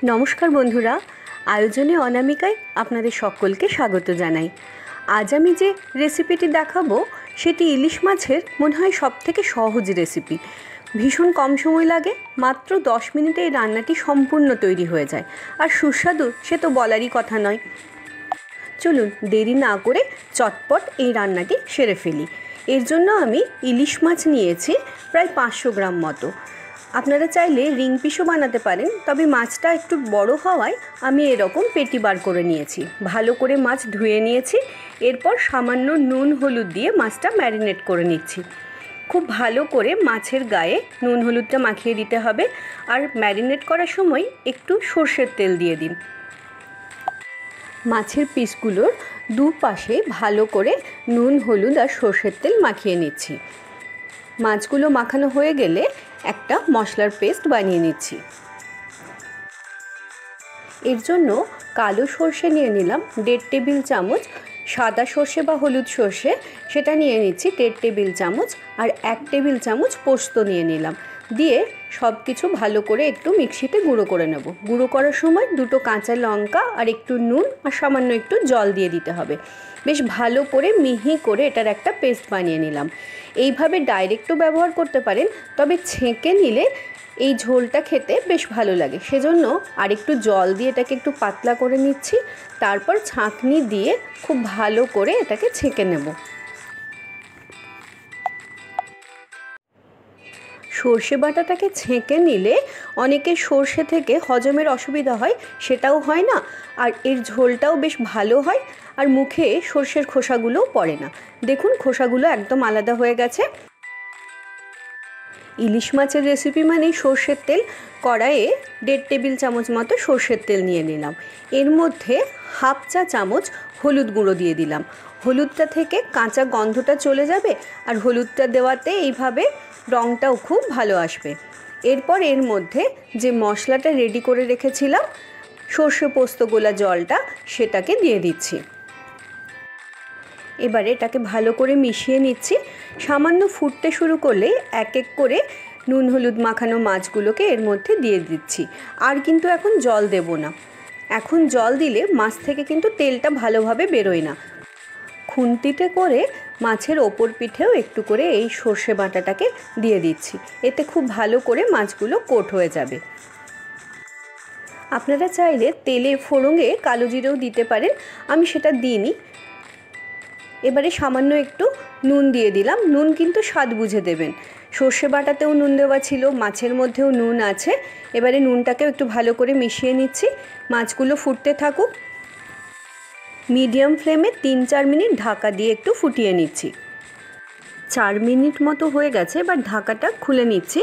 নমস্কার বন্ধুরা, আয়োজনে অনামিকায় আপনাদের সকলকে স্বাগত জানাই। আজ আমি যে রেসিপিটি দেখাবো সেটি ইলিশ মাছের মনে হয় সবথেকে সহজ রেসিপি। ভীষণ কম সময় লাগে, মাত্র 10 মিনিটে এই রান্নাটি সম্পূর্ণ তৈরি হয়ে যায়। আর সুস্বাদু সে তো বলারই কথা নয়। চলুন দেরি না করে চটপট এই রান্নাটি সেরে ফেলি। এর জন্য আমি ইলিশ মাছ নিয়েছি প্রায় 500 গ্রাম মতো। আপনারা চাইলে রিং পিসও বানাতে পারেন, তবে মাছটা একটু বড় হওয়ায় আমি এরকম পেটি বার করে নিয়েছি। ভালো করে মাছ ধুয়ে নিয়েছি, এরপর সামান্য নুন হলুদ দিয়ে মাছটা ম্যারিনেট করে নিচ্ছি। খুব ভালো করে মাছের গায়ে নুন হলুদটা মাখিয়ে দিতে হবে। আর ম্যারিনেট করার সময় একটু সর্ষের তেল দিয়ে দিন। মাছের পিসগুলোর দুপাশে ভালো করে নুন হলুদ আর সর্ষের তেল মাখিয়ে নিচ্ছি। মাছগুলো মাখানো হয়ে গেলে একটা মশলার পেস্ট বানিয়ে নিচ্ছি। এর জন্য কালো সর্ষে নিয়ে নিলাম 1.5 টেবিল চামচ, সাদা সর্ষে বা হলুদ সর্ষে সেটা নিয়ে নিচ্ছি 1.5 টেবিল চামচ, আর 1 টেবিল চামচ পোস্ত নিয়ে নিলাম। দিয়ে সব কিছু ভালো করে একটু মিক্সিতে গুঁড়ো করে নেব। গুঁড়ো করার সময় 2 কাঁচা লঙ্কা আর একটু নুন আর সামান্য একটু জল দিয়ে দিতে হবে। বেশ ভালো করে মিহি করে এটার একটা পেস্ট বানিয়ে নিলাম। এইভাবে ডাইরেক্টও ব্যবহার করতে পারেন, তবে ছেঁকে নিলে এই ঝোলটা খেতে বেশ ভালো লাগে, সেজন্য আরেকটু জল দিয়ে এটাকে একটু পাতলা করে নিচ্ছি। তারপর ছাঁকনি দিয়ে খুব ভালো করে এটাকে ছেঁকে নেব। সর্ষে বাটাটাকে ছেঁকে নিলে অনেকে সর্ষে থেকে হজমের অসুবিধা হয়, সেটাও হয় না। আর এর ঝোলটাও বেশ ভালো হয়, আর মুখে সর্ষের খোসাগুলোও পড়ে না। দেখুন খোসাগুলো একদম আলাদা হয়ে গেছে। ইলিশ মাছের রেসিপি মানেই সর্ষের তেল। কড়াইয়ে 1.5 টেবিল চামচ মতো সর্ষের তেল নিয়ে নিলাম। এর মধ্যে হাফ চা চামচ হলুদ গুঁড়ো দিয়ে দিলাম। হলুদটা থেকে কাঁচা গন্ধটা চলে যাবে, আর হলুদটা দেওয়াতে এইভাবে রঙটাও খুব ভালো আসবে। এরপর এর মধ্যে যে মশলাটা রেডি করে রেখেছিলাম, সর্ষে পোস্ত গোলা জলটা, সেটাকে দিয়ে দিচ্ছি। এবারে এটাকে ভালো করে মিশিয়ে নিচ্ছি। সামান্য ফুটতে শুরু করলে এক এক করে নুন হলুদ মাখানো মাছগুলোকে এর মধ্যে দিয়ে দিচ্ছি। আর কিন্তু এখন জল দেব না। এখন জল দিলে মাছ থেকে কিন্তু তেলটা ভালোভাবে বেরোয় না। খুন্তিতে করে মাছের ওপর পিঠেও একটু করে এই সর্ষে বাটাটাকে দিয়ে দিচ্ছি। এতে খুব ভালো করে মাছগুলো কোট হয়ে যাবে। আপনারা চাইলে তেলে ফোড়ঙে কালো জিরেও দিতে পারেন, আমি সেটা দিইনি। এবারে সামান্য একটু নুন দিয়ে দিলাম। নুন কিন্তু স্বাদ বুঝে দেবেন। সর্ষে বাটাতেও নুন দেওয়া ছিল, মাছের মধ্যেও নুন আছে। এবারে নুনটাকেও একটু ভালো করে মিশিয়ে নিচ্ছি। মাছগুলো ফুটতে থাকুক। মিডিয়াম ফ্লেমে 3-4 মিনিট ঢাকা দিয়ে একটু ফুটিয়ে নিচ্ছি। 4 মিনিট মতো হয়ে গেছে, এবার ঢাকাটা খুলে নিচ্ছি।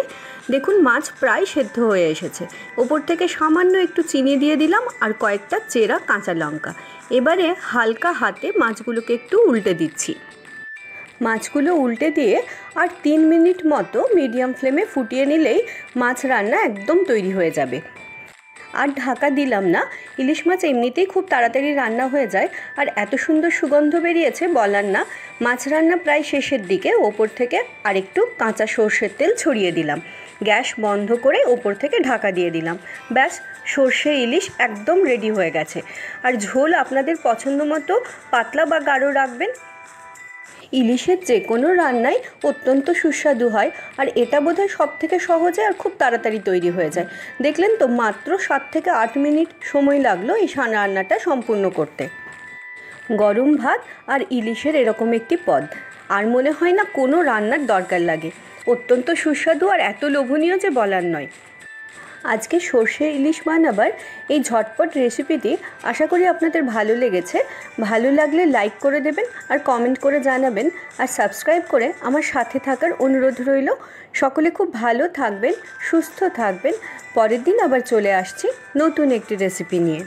দেখুন মাছ প্রায় সেদ্ধ হয়ে এসেছে। ওপর থেকে সামান্য একটু চিনি দিয়ে দিলাম আর কয়েকটা চেরা কাঁচা লঙ্কা। এবারে হালকা হাতে মাছগুলোকে একটু উল্টে দিচ্ছি। মাছগুলো উল্টে দিয়ে আর 3 মিনিট মতো মিডিয়াম ফ্লেমে ফুটিয়ে নিলেই মাছ রান্না একদম তৈরি হয়ে যাবে। আর ঢাকা দিলাম না। ইলিশ মাছ এমনিতেই খুব তাড়াতাড়ি রান্না হয়ে যায়, আর এত সুন্দর সুগন্ধ বেরিয়েছে বলার না। মাছ রান্না প্রায় শেষের দিকে ওপর থেকে আরেকটু কাঁচা সর্ষের তেল ছড়িয়ে দিলাম। গ্যাস বন্ধ করে ওপর থেকে ঢাকা দিয়ে দিলাম। ব্যাস, সর্ষে ইলিশ একদম রেডি হয়ে গেছে। আর ঝোল আপনাদের পছন্দ মতো পাতলা বা গাঢ় রাখবেন। ইলিশের যে কোনো রান্নাই অত্যন্ত সুস্বাদু হয়, আর এটা বোধহয় সবথেকে সহজে আর খুব তাড়াতাড়ি তৈরি হয়ে যায়। দেখলেন তো, মাত্র 7 থেকে 8 মিনিট সময় লাগলো এই রান্নাটা সম্পূর্ণ করতে। গরম ভাত আর ইলিশের এরকম একটি পদ আর মনে হয় না কোনো রান্নার দরকার লাগে। অত্যন্ত সুস্বাদু আর এত লোভনীয় যে বলার নয়। আজকে সর্ষে ইলিশ বানাবার এই ঝটপট রেসিপিটি আশা করি আপনাদের ভালো লেগেছে। ভালো লাগলে লাইক করে দেবেন আর কমেন্ট করে জানাবেন, আর সাবস্ক্রাইব করে আমার সাথে থাকার অনুরোধ রইল। সকলে খুব ভালো থাকবেন, সুস্থ থাকবেন। পরের দিন আবার চলে আসছি নতুন একটি রেসিপি নিয়ে।